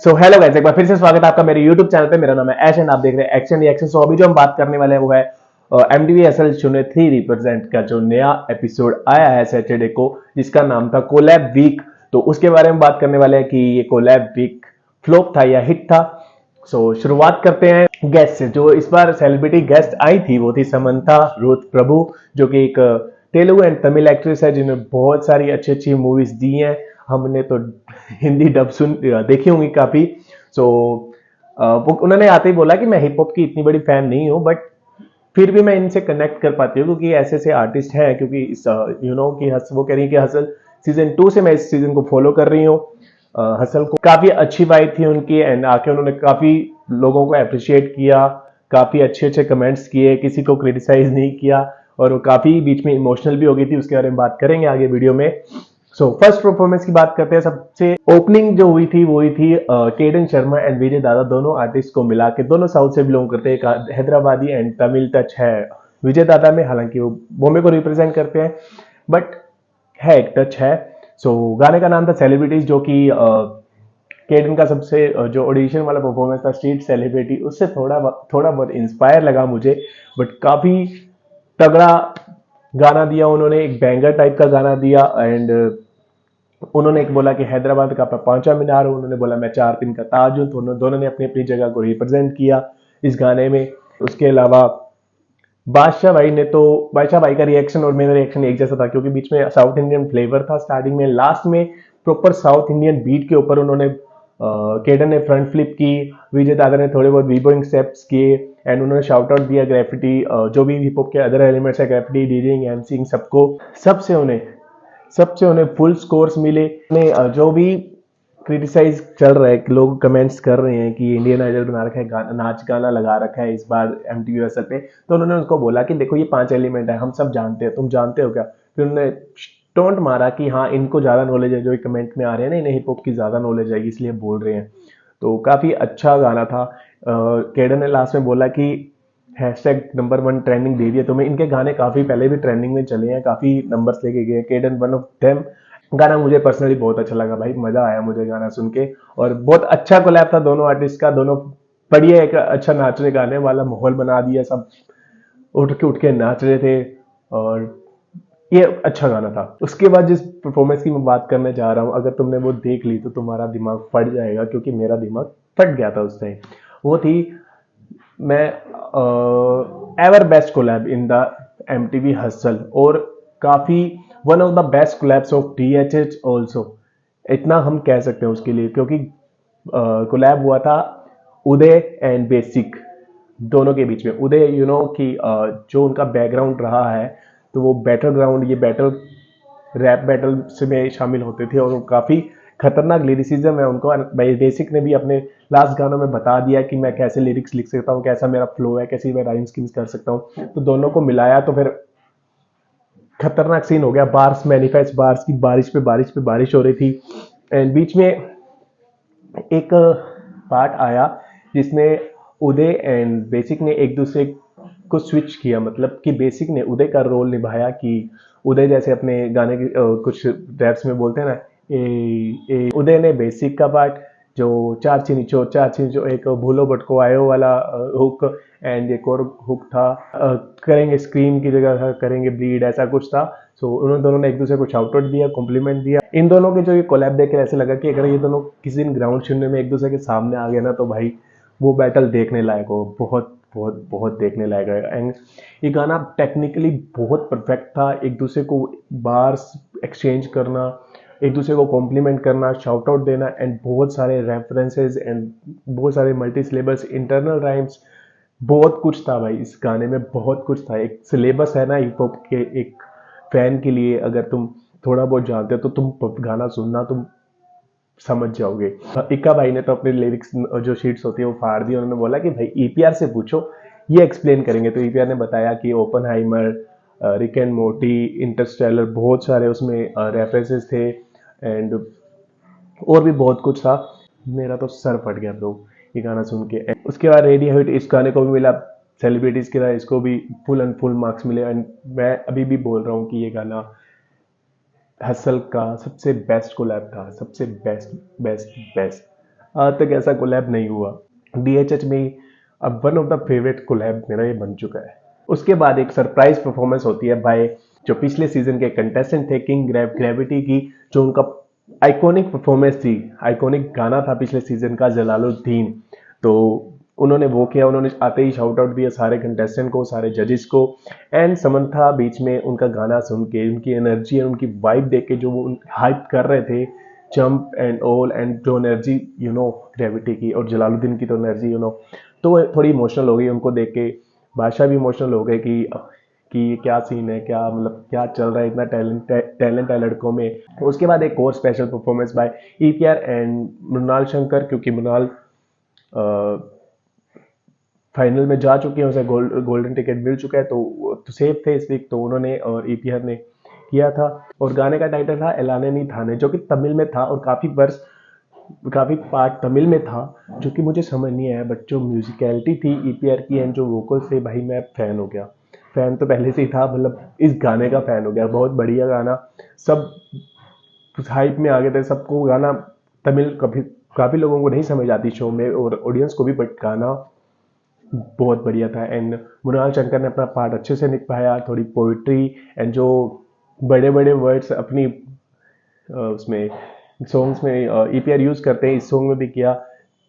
So hello guys, एक बार फिर से स्वागत है आपका मेरे YouTube चैनल पे। मेरा नाम है ऐश एंड आप देख रहे हैं एक्शन रिएक्शन। सो अभी जो हम बात करने वाले हैं वो है MTV SL 03 रिप्रेजेंट का जो नया एपिसोड आया है सैटरडे को, जिसका नाम था कोलैब वीक। तो उसके बारे में बात करने वाले हैं कि ये कोलैब वीक फ्लॉप था या हिट था। सो शुरुआत करते हैं गेस्ट से। जो इस बार सेलिब्रिटी गेस्ट आई थी वो थी समंथा रुथ प्रभु, जो कि एक तेलुगु एंड तमिल एक्ट्रेस है जिन्होंने बहुत सारी अच्छी अच्छी मूवीज दी हैं। हमने तो हिंदी डब देखी होंगी काफी। सो वो उन्होंने आते ही बोला कि मैं हिप हॉप की इतनी बड़ी फैन नहीं हूँ, बट फिर भी मैं इनसे कनेक्ट कर पाती हूँ क्योंकि ऐसे ऐसे आर्टिस्ट हैं। क्योंकि यू नो कि वो कह रही है कि हसल सीजन 2 से मैं इस सीजन को फॉलो कर रही हूँ। हसल को काफी अच्छी वाइब थी उनकी एंड आके उन्होंने काफी लोगों को अप्रिशिएट किया, काफी अच्छे अच्छे कमेंट्स किए, किसी को क्रिटिसाइज नहीं किया और वो काफी बीच में इमोशनल भी हो गई थी। उसके बारे में बात करेंगे आगे वीडियो में। सो फर्स्ट परफॉर्मेंस की बात करते हैं। सबसे ओपनिंग जो हुई थी वो हुई थी केडन शर्मा एंड विजय दादा, दोनों आर्टिस्ट को मिला के। दोनों साउथ से बिलोंग करते हैं, एक हैदराबादी एंड तमिल टच है विजय दादा में, हालांकि वो बॉम्बे को रिप्रेजेंट करते हैं बट है एक टच है। सो गाने का नाम था सेलिब्रिटीज, जो कि केडन का सबसे जो ऑडिशन वाला परफॉर्मेंस था स्ट्रीट सेलिब्रिटी, उससे थोड़ा थोड़ा बहुत इंस्पायर लगा मुझे, बट काफी तगड़ा गाना दिया उन्होंने, एक बैंगर टाइप का गाना दिया। एंड उन्होंने एक बोला कि हैदराबाद का मैं पांचा मीनार हूं, उन्होंने बोला मैं 4 दिन का ताज हूं। तो दोनों ने अपनी अपनी जगह को रिप्रेजेंट किया इस गाने में। उसके अलावा बादशाह भाई ने तो, बादशाह भाई का रिएक्शन और मेरा रिएक्शन एक जैसा था क्योंकि बीच में साउथ इंडियन फ्लेवर था स्टार्टिंग में, लास्ट में प्रॉपर साउथ इंडियन बीट के ऊपर उन्होंने केडन ने फ्रंट फ्लिप की, विजय दादा ने थोड़े बहुत वीबोइंग स्टेप्स किए एंड उन्होंने शाउट आउट दिया ग्रेफिटी, जो भी हिप हॉप के अदर एलिमेंट्स है, ग्रेफिटी, डीजिंग, एमसिंग, सबको, सबसे उन्हें फुल स्कोर्स मिले। जो भी क्रिटिसाइज चल रहा है कि लोग कमेंट्स कर रहे हैं कि इंडियन आइडल बना रखा है, नाच गाना लगा रखा है इस बार एमटीवी वर्सल पे, तो उन्होंने उनको बोला कि देखो ये 5 एलिमेंट है, हम सब जानते हैं, तुम जानते हो क्या? फिर उन्होंने टोंट मारा कि हाँ इनको ज्यादा नॉलेज है, जो कमेंट में आ रहे हैं ना इन्हें हिप हॉप की ज्यादा नॉलेज है इसलिए बोल रहे हैं। तो काफी अच्छा गाना था। केडन ने लास्ट में बोला कि #1 ट्रेंडिंग दे दिया तुम्हें। इनके गाने काफी पहले भी ट्रेंडिंग में चले हैं, काफी नंबर्स लेके गए। केडन वन ऑफ देम। गाना मुझे पर्सनली बहुत अच्छा लगा भाई, मजा आया मुझे गाना सुन के। और बहुत अच्छा कोलैब था दोनों आर्टिस्ट का, दोनों बढ़िया एक अच्छा नाचने गाने वाला माहौल बना दिया, सब उठ के नाच रहे थे और ये अच्छा गाना था। उसके बाद जिस परफॉर्मेंस की मैं बात करने जा रहा हूँ, अगर तुमने वो देख ली तो तुम्हारा दिमाग फट जाएगा क्योंकि मेरा दिमाग फट गया था उस टाइम। वो थी मैं ever best collab in the MTV hustle, और काफी one of the best collabs of DHH also, इतना हम कह सकते हैं उसके लिए, क्योंकि कोलैब हुआ था उदय एंड बेसिक दोनों के बीच में। उदय यू नो कि जो उनका बैकग्राउंड रहा है, तो वो बैटल ग्राउंड, ये बैटल रैप बैटल में शामिल होते थे और वो काफी खतरनाक लिरिसिज्म है उनको। बेसिक ने भी अपने लास्ट गानों में बता दिया कि मैं कैसे लिरिक्स लिख सकता हूँ, कैसा मेरा फ्लो है, कैसी मैं राइम स्कीम्स कर सकता हूँ। तो दोनों को मिलाया तो फिर खतरनाक सीन हो गया। बार्स मैनिफेस्ट, बार्स की बारिश पे बारिश पे बारिश हो रही थी। एंड बीच में एक पार्ट आया जिसमें उदय एंड बेसिक ने एक दूसरे को स्विच किया, मतलब कि बेसिक ने उदय का रोल निभाया कि उदय जैसे अपने गाने की कुछ रैप्स में बोलते हैं ना, उदय ने बेसिक का पार्ट, जो चार चीनी चो एक भूलो भटको आयो वाला हुक, एंड एक और हुक था करेंगे स्क्रीम की जगह था करेंगे ब्लीड, ऐसा कुछ था। सो उन्होंने दोनों ने एक दूसरे को शाउट आउट दिया, कॉम्प्लीमेंट दिया। इन दोनों के जो ये कोलैब देख के ऐसे लगा कि अगर ये दोनों किसी दिन ग्राउंड शून्य में एक दूसरे के सामने आ गए ना, तो भाई वो बैटल देखने लायक हो, बहुत बहुत बहुत देखने लायक है। एंड ये गाना टेक्निकली बहुत परफेक्ट था, एक दूसरे को बार्स एक्सचेंज करना, एक दूसरे को कॉम्प्लीमेंट करना, शाउट आउट देना, एंड बहुत सारे रेफरेंसेस एंड बहुत सारे मल्टी सिलेबस, इंटरनल राइम्स, बहुत कुछ था भाई इस गाने में, बहुत कुछ था। एक सिलेबस है ना हिप हॉप के एक फैन के लिए, अगर तुम थोड़ा बहुत जानते हो तो तुम गाना सुनना तुम समझ जाओगे। इक्का भाई ने तो अपने लिरिक्स जो शीट्स होती है वो फाड़ दी। उन्होंने बोला कि भाई ईपीआर से पूछो, ये एक्सप्लेन करेंगे। तो ईपीआर ने बताया कि Oppenheimer, Rick and Morte, Interstellar, बहुत सारे उसमें रेफरेंसेस थे एंड और भी बहुत कुछ था। मेरा तो सर फट गया ब्रो ये गाना सुन के। उसके बाद रेडियो हिट इस गाने को भी मिला सेलिब्रिटीज की तरह, इसको भी फुल एंड फुल मार्क्स मिले। एंड मैं अभी भी बोल रहा हूँ कि ये गाना हसल का सबसे बेस्ट कोलैब था, सबसे बेस्ट बेस्ट बेस्ट। आज तक ऐसा कोलैब नहीं हुआ। DHH में अब one of the favourite collab मेरा ये बन चुका है। उसके बाद एक सरप्राइज परफॉर्मेंस होती है बाय जो पिछले सीजन के कंटेस्टेंट थे किंग ग्रेविटी की, जो उनका आइकॉनिक परफॉर्मेंस थी, आइकॉनिक गाना था पिछले सीजन का जलालुद्दीन। तो उन्होंने वो किया, उन्होंने आते ही शाउट आउट दिया सारे कंटेस्टेंट को, सारे जजेस को। एंड समंथा बीच में उनका गाना सुन के, उनकी एनर्जी एंड उनकी वाइब देख के जो वो हाइप कर रहे थे, जंप एंड ऑल, एंड जो एनर्जी ग्रेविटी की और जलालुद्दीन की तो एनर्जी तो थोड़ी इमोशनल हो गई उनको देख के। बादशाह भी इमोशनल हो गए कि क्या सीन है, क्या मतलब क्या चल रहा है, इतना टैलेंट है लड़कों में। उसके बाद एक और special performance by EPR and Mrinal Shankar, क्योंकि मृणाल फाइनल में जा चुके हैं, उसे गोल्डन टिकट मिल चुका है, तो सेफ थे इस वीक, तो उन्होंने और EPR ने किया था। और गाने का टाइटल था एलाने नी थाने, जो कि तमिल में था और काफी पार्ट तमिल में था, जो कि मुझे समझ नहीं आया, बट जो म्यूजिकलिटी थी EPR की एंड जो वोकल्स थे, भाई मैं फैन हो गया। फैन तो पहले से ही था, मतलब इस गाने का फैन हो गया। बहुत बढ़िया गाना, सब हाइप में आ गए थे, सबको गाना तमिल काफी लोगों को नहीं समझ आती शो में और ऑडियंस को भी, बट गाना बहुत बढ़िया था। एंड मृणाल शंकर ने अपना पार्ट अच्छे से निभाया, थोड़ी पोइट्री एंड जो बड़े बड़े वर्ड्स अपनी उसमें सॉन्ग्स में EPR यूज करते हैं, इस सॉन्ग में भी किया।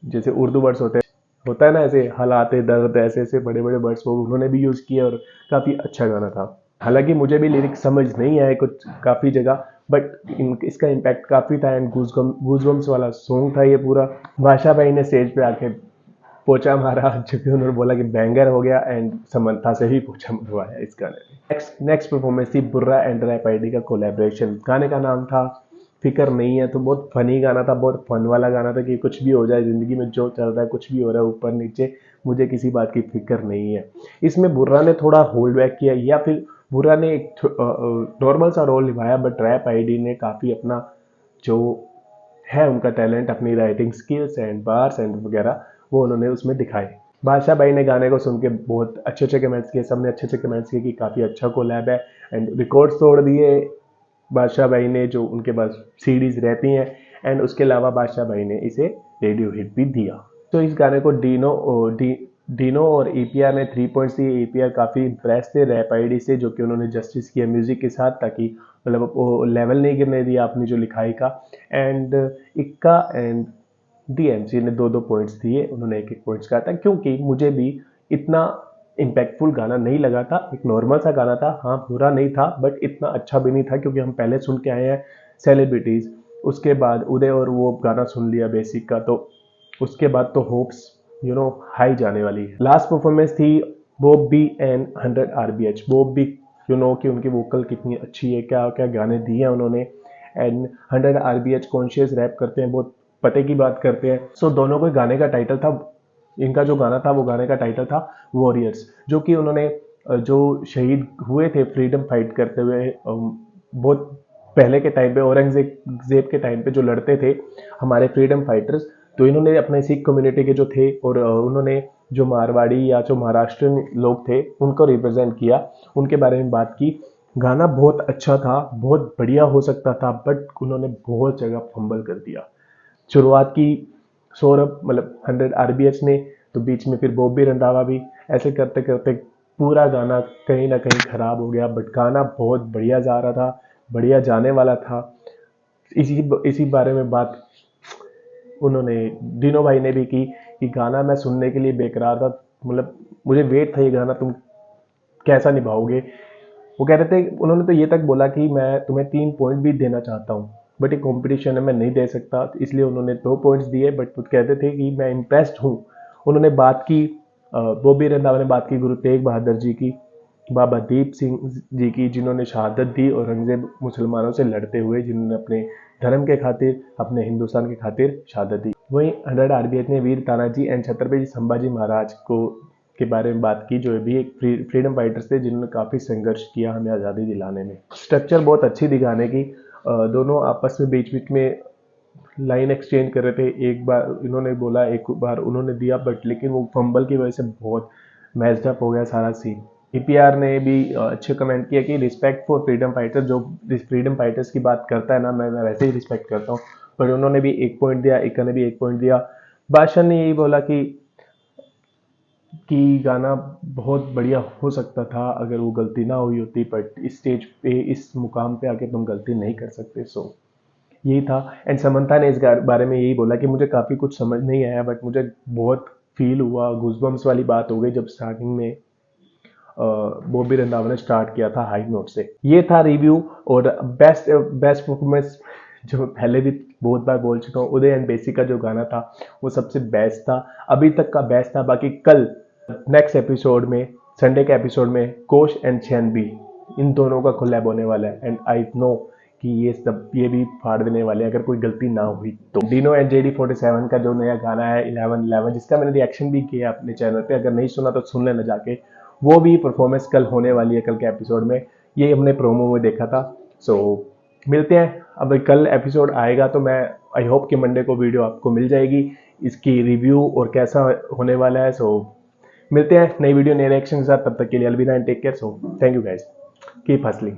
जैसे उर्दू वर्ड्स होता है ना, ऐसे हालाते दर्द, ऐसे ऐसे बड़े बड़े वर्ड्स वो उन्होंने भी यूज किए और काफी अच्छा गाना था। हालांकि मुझे भी लिरिक्स समझ नहीं आए कुछ काफी जगह, बट इसका इम्पैक्ट काफी था एंड गूजबम्स वाला सॉन्ग था ये पूरा। बादशाह भाई ने स्टेज पे आके पोचा मारा, जो कि उन्होंने बोला कि बैंगर हो गया, एंड समंथा से भी पोचा मरवाया इस गाने में। नेक्स्ट परफॉर्मेंस थी बुर्रा एंड रैप आईडी का कोलैबोरेशन। गाने का नाम था फिक्र नहीं है, तो बहुत फनी गाना था, बहुत फन वाला गाना था कि कुछ भी हो जाए जिंदगी में, जो चल रहा है कुछ भी हो रहा है ऊपर नीचे, मुझे किसी बात की फिक्र नहीं है। इसमें बुर्रा ने थोड़ा होल्ड बैक किया, या फिर बुर्रा ने एक नॉर्मल सा रोल निभाया, बट रैप आईडी ने काफी अपना जो है उनका टैलेंट, अपनी writing skills and bars and वगैरह वो उन्होंने उसमें दिखाए। बादशाह भाई ने गाने को सुन के बहुत अच्छे अच्छे कमेंट्स किए, सबने अच्छे अच्छे कमेंट्स किए कि काफ़ी अच्छा कोलैब है एंड रिकॉर्ड्स तोड़ दिए बादशाह भाई ने, जो उनके पास सीडीज रहती हैं। एंड उसके अलावा बादशाह भाई ने इसे रेडियो हिट भी दिया। तो इस गाने को डीनो और EPR ने 3 पॉइंट्स दिए। EPR काफ़ी इम्प्रेस थे रैप आईडी से, जो कि उन्होंने जस्टिस किया म्यूजिक के साथ, ताकि मतलब वो लेवल नहीं गिरने दिया अपनी जो लिखाई का। एंड इक्का एंड DMC ने 2-2 पॉइंट्स दिए, उन्होंने 1-1 पॉइंट्स कहा था, क्योंकि मुझे भी इतना इम्पैक्टफुल गाना नहीं लगा था। एक नॉर्मल सा गाना था, हाँ बुरा नहीं था, बट इतना अच्छा भी नहीं था, क्योंकि हम पहले सुन के आए हैं सेलिब्रिटीज, उसके बाद उदय और वो गाना सुन लिया बेसिक का, तो उसके बाद तो होप्स हाई जाने वाली है। लास्ट परफॉर्मेंस थी Bob B and 100 RBH। Bob B कि उनकी वोकल कितनी अच्छी है, क्या क्या गाने दिए हैं उन्होंने। एंड 100 RBH कॉन्शियस रैप करते हैं, बहुत पते की बात करते हैं। सो दोनों को गाने का टाइटल था, इनका जो गाना था वो गाने का टाइटल था वॉरियर्स, जो कि उन्होंने जो शहीद हुए थे फ्रीडम फाइट करते हुए बहुत पहले के टाइम पे, औरंगजेब के टाइम पे जो लड़ते थे हमारे फ्रीडम फाइटर्स, तो इन्होंने अपने सिख कम्युनिटी के जो थे, और उन्होंने जो मारवाड़ी या जो महाराष्ट्रियन लोग थे उनको रिप्रेजेंट किया, उनके बारे में बात की। गाना बहुत अच्छा था, बहुत बढ़िया हो सकता था, बट उन्होंने बहुत जगह फंबल कर दिया। शुरुआत की सौरभ मतलब 100 RBH ने, तो बीच में फिर बॉबी रंधावा भी, ऐसे करते करते पूरा गाना कहीं ना कहीं खराब हो गया। बट गाना बहुत बढ़िया जा रहा था, बढ़िया जाने वाला था। इसी बारे में बात उन्होंने डिनो भाई ने भी की कि गाना मैं सुनने के लिए बेकरार था, मतलब मुझे वेट था ये गाना तुम कैसा निभाओगे। वो कह रहे थे, उन्होंने तो ये तक बोला कि मैं तुम्हें 3 पॉइंट भी देना चाहता हूँ, बट ये कंपटीशन है, मैं नहीं दे सकता, तो इसलिए उन्होंने 2 पॉइंट्स दिए। बट वो कहते थे कि मैं इम्प्रेस्ड हूँ। उन्होंने बात की बॉबी रंधावा ने बात की गुरु तेग बहादुर जी की, बाबा दीप सिंह जी की, जिन्होंने शहादत दी औरंगजेब मुसलमानों से लड़ते हुए, जिन्होंने अपने धर्म के खातिर, अपने हिंदुस्तान के खातिर शहादत दी। वहीं 100 RBH ने वीर तानाजी एंड छत्रपति संभाजी महाराज को के बारे में बात की, जो भी एक फ्रीडम फाइटर्स थे जिन्होंने काफ़ी संघर्ष किया हमें आज़ादी दिलाने में। स्ट्रक्चर बहुत अच्छी थी गाने की, दोनों आपस में बीच बीच में लाइन एक्सचेंज कर रहे थे, एक बार इन्होंने बोला एक बार उन्होंने दिया, बट लेकिन वो फंबल की वजह से बहुत मैच्ड अप हो गया सारा सीन। EPR ने भी अच्छे कमेंट किया कि रिस्पेक्ट फॉर फ्रीडम फाइटर, जो फ्रीडम फाइटर्स की बात करता है ना, मैं वैसे ही रिस्पेक्ट करता हूँ। पर उन्होंने भी 1 पॉइंट दिया, इक्का ने भी 1 पॉइंट दिया। बादशाह ने यही बोला कि गाना बहुत बढ़िया हो सकता था अगर वो गलती ना हुई होती, बट इस स्टेज पे इस मुकाम पे आके तुम गलती नहीं कर सकते। सो यही था। एंड समंथा ने इस बारे में यही बोला कि मुझे काफ़ी कुछ समझ नहीं आया, बट मुझे बहुत फील हुआ, गूजबम्स वाली बात हो गई जब स्टार्टिंग में बॉबी रंधावा ने स्टार्ट किया था हाई नोट से। ये था रिव्यू। और बेस्ट बेस्ट परफॉर्मेंस जो पहले भी बहुत बार बोल चुका हूँ, उदय एंड बेसिक का जो गाना था वो सबसे बेस्ट था, अभी तक का बेस्ट था। बाकी कल नेक्स्ट एपिसोड में, संडे के एपिसोड में कोश एंड चैनबी, इन दोनों का कोलैब होने वाला है। एंड आई नो कि ये भी फाड़ देने वाले हैं अगर कोई गलती ना हुई तो। डिनो एंड JD47 का जो नया गाना है 1111, जिसका मैंने रिएक्शन भी किया अपने चैनल पे, अगर नहीं सुना तो सुन लेना जाके। वो भी परफॉर्मेंस कल होने वाली है, कल के एपिसोड में। ये हमने प्रोमो में देखा था। सो मिलते हैं। अब कल एपिसोड आएगा तो मैं आई होप कि मंडे को वीडियो आपको मिल जाएगी इसकी रिव्यू और कैसा होने वाला है। सो मिलते हैं नई वीडियो नए रिएक्शन के साथ। तब तक के लिए अलविदा and take care. So thank you guys, keep hustling.